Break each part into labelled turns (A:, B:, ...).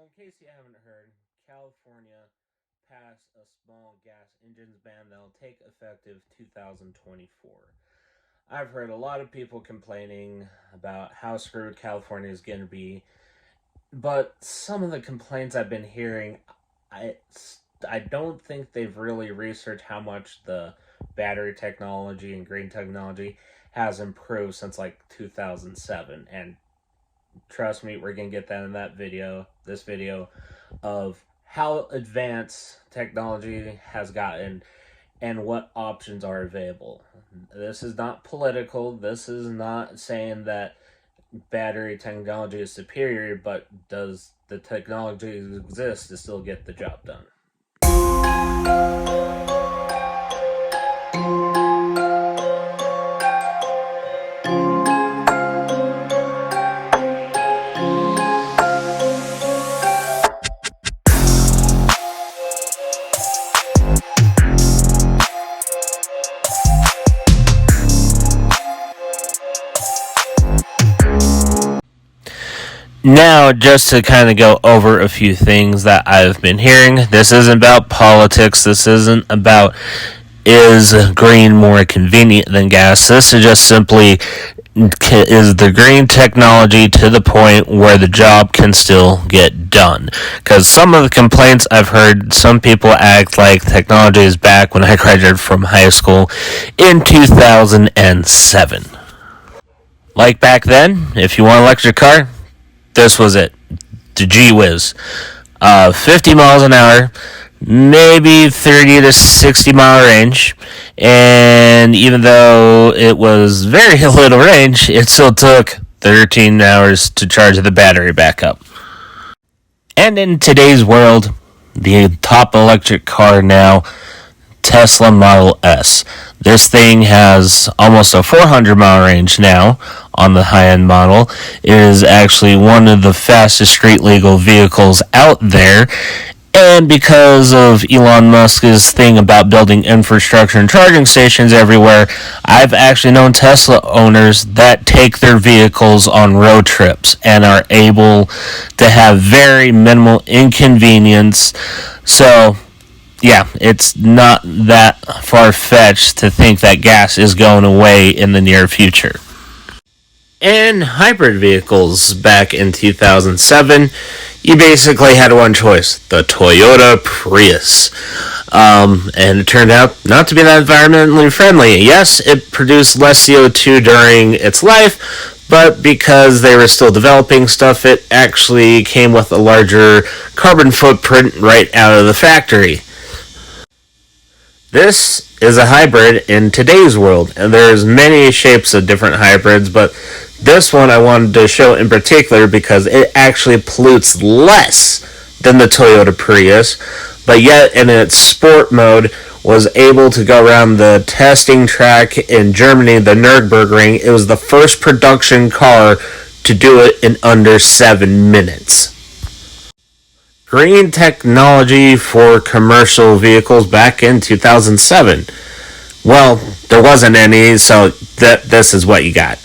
A: So, in case you haven't heard, California passed a small gas engines ban that'll take effective 2024. I've heard a lot of people complaining about how screwed California is going to be, but some of the complaints I've been hearing, I, I don't think they've really researched how much the battery technology and green technology has improved since like 2007. And trust me, we're going to get that in this video of how advanced technology has gotten and what options are available. This is not political. This is not saying that battery technology is superior, but does the technology exist to still get the job done? Now, just to kind of go over a few things that I've been hearing, this isn't about politics. This isn't about is green more convenient than gas. This is just simply is the green technology to the point where the job can still get done. Because some of the complaints I've heard, some people act like technology is back when I graduated from high school in 2007. Like back then, if you want an electric car, this was it. The Gee Whiz. 50 miles an hour, maybe 30 to 60 mile range. And even though it was very little range, it still took 13 hours to charge the battery back up. And in today's world, the top electric car now, Tesla Model S. This thing has almost a 400 mile range now on the high-end model. It is actually one of the fastest street legal vehicles out there. And because of Elon Musk's thing about building infrastructure and charging stations everywhere, I've actually known Tesla owners that take their vehicles on road trips and are able to have very minimal inconvenience. So yeah, it's not that far-fetched to think that gas is going away in the near future. In hybrid vehicles back in 2007, you basically had one choice, the Toyota Prius. And it turned out not to be that environmentally friendly. Yes, it produced less CO2 during its life, but because they were still developing stuff, it actually came with a larger carbon footprint right out of the factory. This is a hybrid in today's world, and there's many shapes of different hybrids, but this one I wanted to show in particular because it actually pollutes less than the Toyota Prius, but yet in its sport mode was able to go around the testing track in Germany, the Nürburgring. It was the first production car to do it in under 7 minutes. Green technology for commercial vehicles back in 2007. Well, there wasn't any, so this is what you got.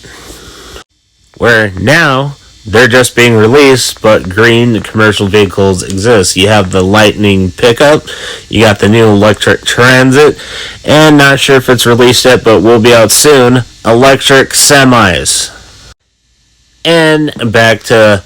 A: Where now, they're just being released, but green commercial vehicles exist. You have the Lightning pickup, you got the new electric Transit, and not sure if it's released yet, but will be out soon, electric semis. And back to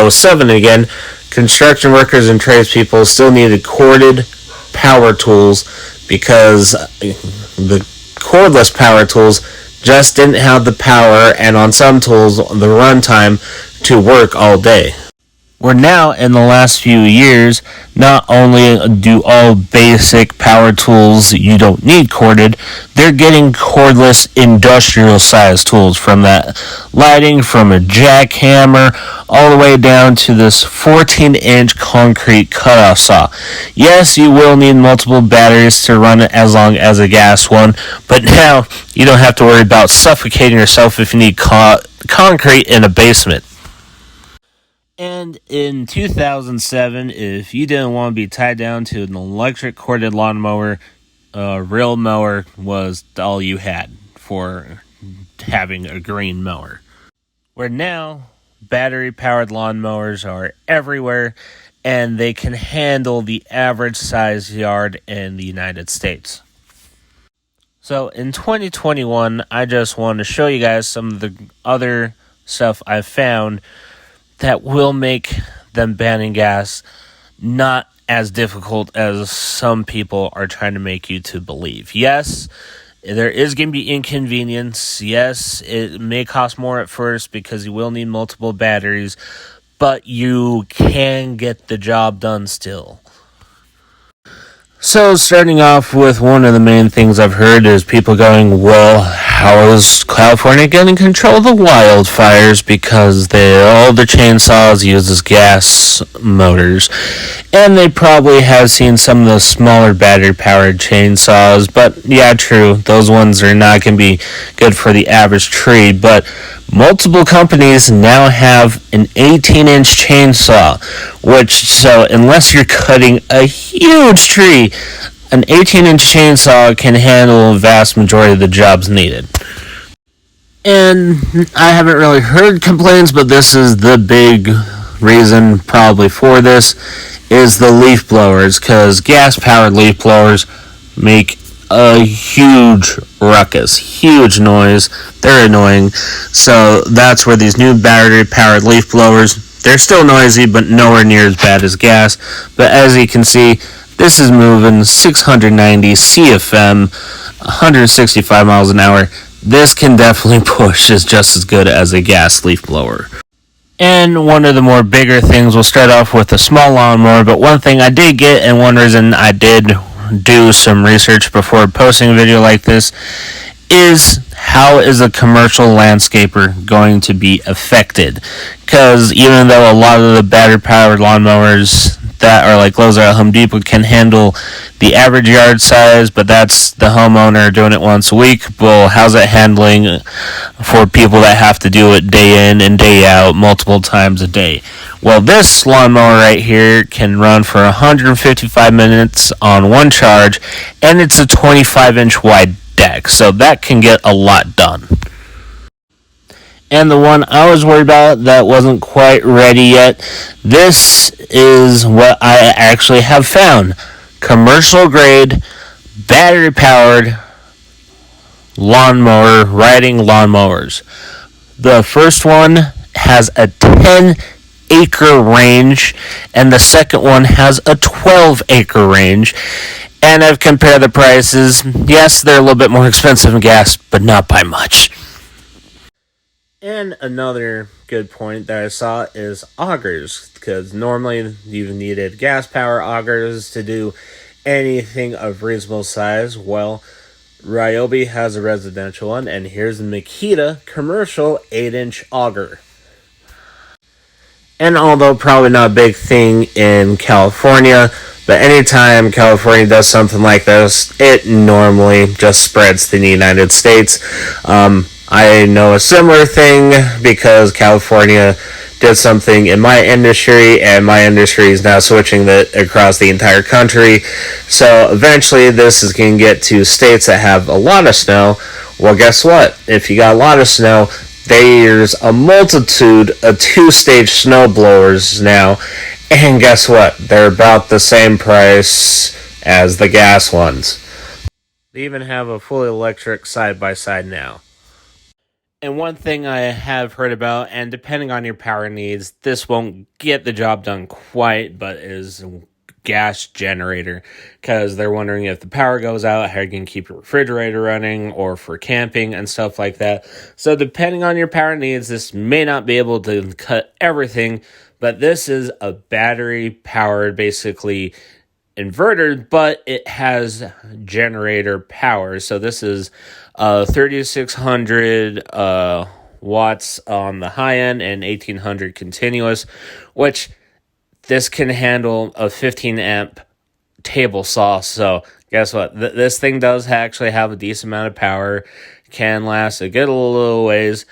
A: 07 again, construction workers and tradespeople still needed corded power tools because the cordless power tools just didn't have the power and on some tools the runtime to work all day. We're now in the last few years, not only do all basic power tools you don't need corded, they're getting cordless industrial size tools, from that lighting, from a jackhammer, all the way down to this 14-inch concrete cutoff saw. Yes, you will need multiple batteries to run it as long as a gas one, but now you don't have to worry about suffocating yourself if you need concrete in a basement. And in 2007, if you didn't want to be tied down to an electric corded lawnmower, a real mower was all you had for having a green mower. Where now, battery-powered lawnmowers are everywhere, and they can handle the average size yard in the United States. So in 2021, I just want to show you guys some of the other stuff I've found that will make them banning gas not as difficult as some people are trying to make you to believe. Yes, there is going to be inconvenience. Yes, it may cost more at first because you will need multiple batteries, but you can get the job done still. So, starting off with one of the main things I've heard is people going, well, how is California getting control of the wildfires? Because all the chainsaws uses gas motors. And they probably have seen some of the smaller battery-powered chainsaws. But, yeah, true, those ones are not going to be good for the average tree. But multiple companies now have an 18-inch chainsaw, so unless you're cutting a huge tree, an 18-inch chainsaw can handle a vast majority of the jobs needed. And I haven't really heard complaints, but this is the big reason probably for this, is the leaf blowers, because gas-powered leaf blowers make a huge ruckus, huge noise. They're annoying. So that's where these new battery-powered leaf blowers, they're still noisy, but nowhere near as bad as gas. But as you can see, this is moving 690 CFM, 165 miles an hour. This can definitely push is just as good as a gas leaf blower. And one of the more bigger things, we'll start off with a small lawnmower, but one thing I did get, and one reason I did do some research before posting a video like this, is how is a commercial landscaper going to be affected? Because even though a lot of the battery-powered lawnmowers that are like those at Home Depot can handle the average yard size, but that's the homeowner doing it once a week. Well, how's it handling for people that have to do it day in and day out, multiple times a day? Well, this lawnmower right here can run for 155 minutes on one charge, and it's a 25-inch wide deck, so that can get a lot done. And the one I was worried about that wasn't quite ready yet, this is what I actually have found. Commercial grade, battery powered lawnmower, riding lawnmowers. The first one has a 10-acre range, and the second one has a 12-acre range. And I've compared the prices. Yes, they're a little bit more expensive than gas, but not by much. And another good point that I saw is augers, because normally you needed gas power augers to do anything of reasonable size. Well, Ryobi has a residential one, and here's the Makita commercial 8-inch auger. And although probably not a big thing in California, but anytime California does something like this, it normally just spreads to the United States. I know a similar thing because California did something in my industry, and my industry is now switching that across the entire country. So eventually this is going to get to states that have a lot of snow. Well, guess what? If you got a lot of snow, there's a multitude of 2-stage snow blowers now, and guess what? They're about the same price as the gas ones. They even have a fully electric side-by-side now. And one thing I have heard about, and depending on your power needs, this won't get the job done quite, but is gas generator, because they're wondering if the power goes out, how you can keep your refrigerator running, or for camping and stuff like that. So depending on your power needs, this may not be able to cut everything, but this is a battery powered, basically inverter, but it has generator power. So this is 3600 watts on the high end and 1800 continuous, which this can handle a 15 amp table saw. So guess what? This thing does actually have a decent amount of power, can last a good little ways.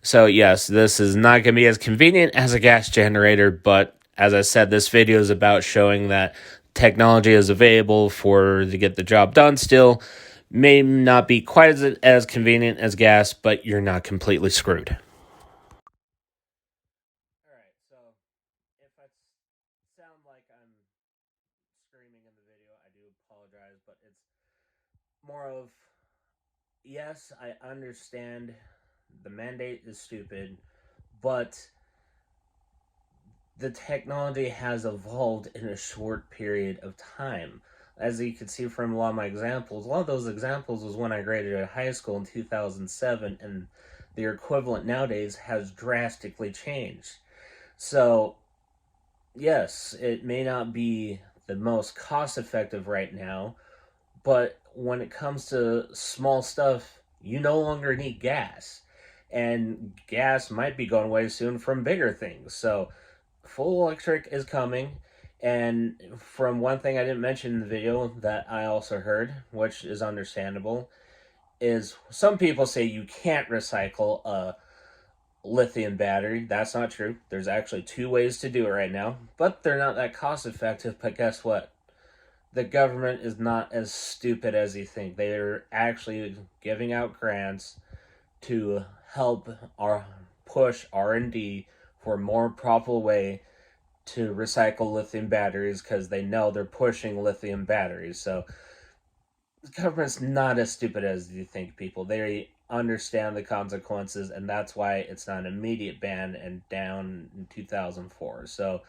A: So yes, this is not going to be as convenient as a gas generator, but as I said, this video is about showing that technology is available to get the job done still. May not be quite as convenient as gas, but you're not completely screwed. sound like I'm screaming in the video, I do apologize, but it's more of yes, I understand the mandate is stupid, but the technology has evolved in a short period of time. As you can see from a lot of my examples, a lot of those examples was when I graduated high school in 2007, and the equivalent nowadays has drastically changed. So, yes, it may not be the most cost effective right now, but when it comes to small stuff, you no longer need gas. And gas might be going away soon from bigger things. So, full electric is coming. And from one thing I didn't mention in the video that I also heard, which is understandable, is some people say you can't recycle a lithium battery. That's not true. There's actually two ways to do it right now, but they're not that cost effective. But guess what? The government is not as stupid as you think. They're actually giving out grants to help our push R&D for a more proper way to recycle lithium batteries because they know they're pushing lithium batteries. So the government's not as stupid as you think, people. They understand the consequences, and that's why it's not an immediate ban and down in 2004. So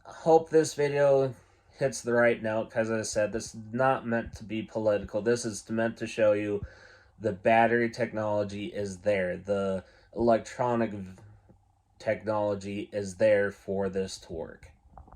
A: hope this video hits the right note, because as I said, this is not meant to be political. This is meant to show you the battery technology is there. The electronic technology is there for this to work.